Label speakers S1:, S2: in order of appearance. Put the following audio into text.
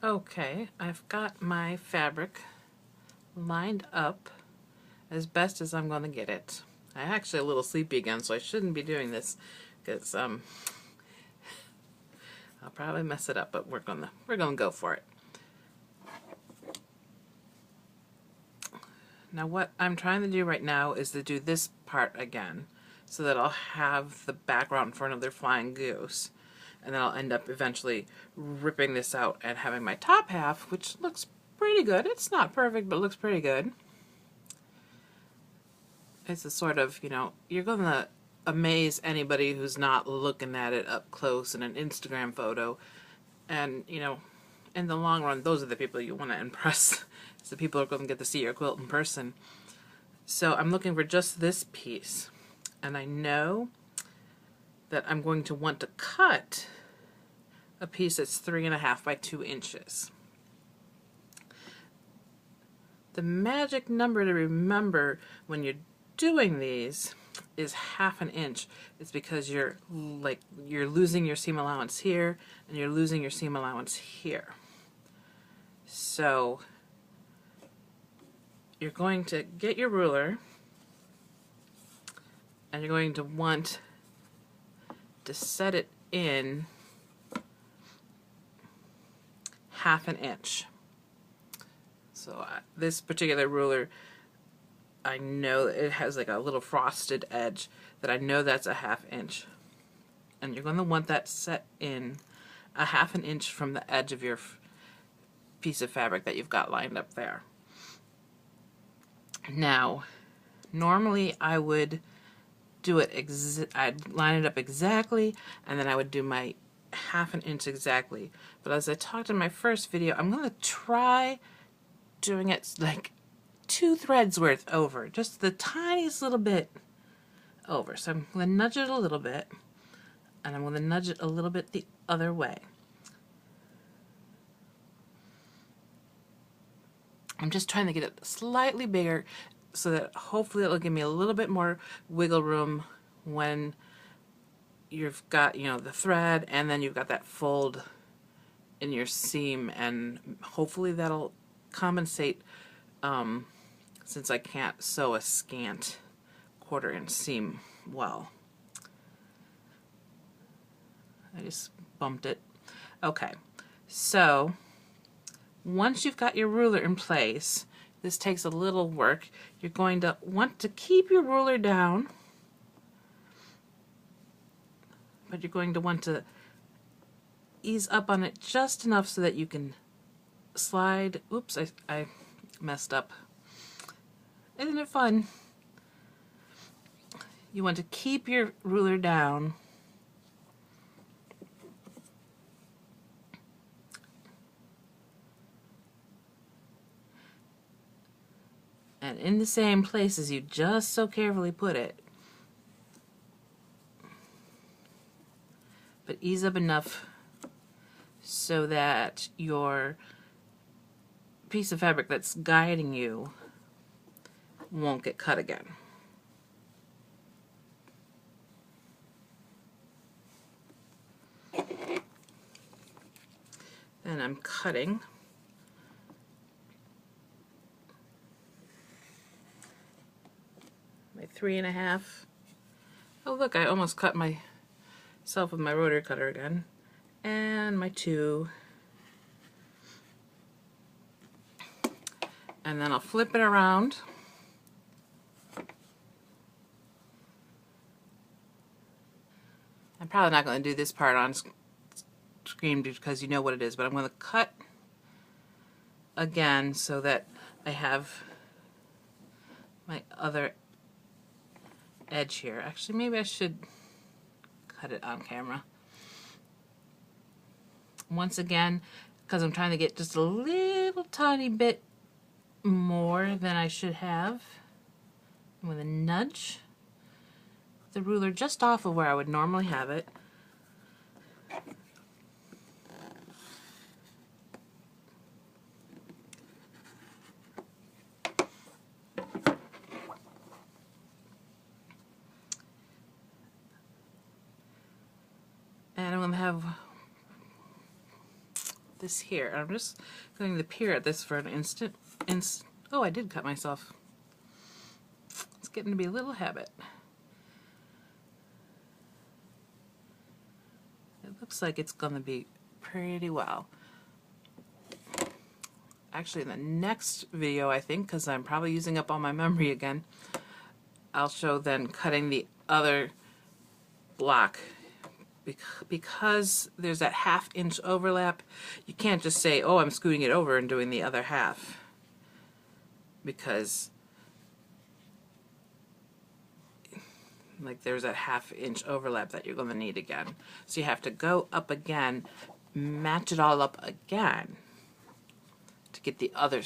S1: Okay, I've got my fabric lined up as best as I'm going to get it. I'm actually a little sleepy again, so I shouldn't be doing this because I'll probably mess it up, but we're gonna go for it. Now what I'm trying to do right now is to do this part again so that I'll have the background for another flying goose, and then I'll end up eventually ripping this out and having my top half, which looks pretty good. It's not perfect, but looks pretty good. It's a sort of, you know, you're gonna amaze anybody who's not looking at it up close in an Instagram photo, and you know, in the long run, those are the people you want to impress. It's the people who are going to get to see your quilt in person. So I'm looking for just this piece, and I know that I'm going to want to cut a piece that's 3.5 by 2 inches. The magic number to remember when you're doing these is 1/2 inch. It's because you're losing your seam allowance here and you're losing your seam allowance here. So you're going to get your ruler and you're going to want to set it in 1/2 inch. So this particular ruler, I know it has like a little frosted edge that I know that's 1/2 inch. And you're going to want that set in 1/2 inch from the edge of your piece of fabric that you've got lined up there. Now, normally I would do it, I'd line it up exactly, and then I would do my 1/2 inch exactly. But as I talked in my first video, I'm going to try doing it like 2 threads worth over, just the tiniest little bit over. So I'm going to nudge it a little bit, and I'm going to nudge it a little bit the other way. I'm just trying to get it slightly bigger so that hopefully it'll give me a little bit more wiggle room when you've got, you know, the thread and then you've got that fold in your seam, and hopefully that'll compensate since I can't sew a scant 1/4 inch seam well. I just bumped it. Okay, so once you've got your ruler in place, this takes a little work. You're going to want to keep your ruler down, but you're going to want to ease up on it just enough so that you can slide. Oops, I messed up. Isn't it fun? You want to keep your ruler down and in the same place as you just so carefully put it. But ease up enough so that your piece of fabric that's guiding you won't get cut again. Then I'm cutting my 3.5. Oh look, I almost cut myself with my rotary cutter again. And my 2. And then I'll flip it around. I'm probably not going to do this part on screen because you know what it is, but I'm going to cut again so that I have my other edge here. Actually, maybe I should cut it on camera. Once again, because I'm trying to get just a little tiny bit more than I should have, I'm going to nudge the ruler just off of where I would normally have it. And I'm going to have this here. I'm just going to peer at this for an instant. Oh, I did cut myself. It's getting to be a little habit. It looks like it's going to be pretty well. Actually, in the next video, I think, because I'm probably using up all my memory again, I'll show then cutting the other block. Because there's that ½ inch overlap, you can't just say, oh, I'm scooting it over and doing the other half. Because like there's that ½ inch overlap that you're going to need again. So you have to go up again, match it all up again to get the other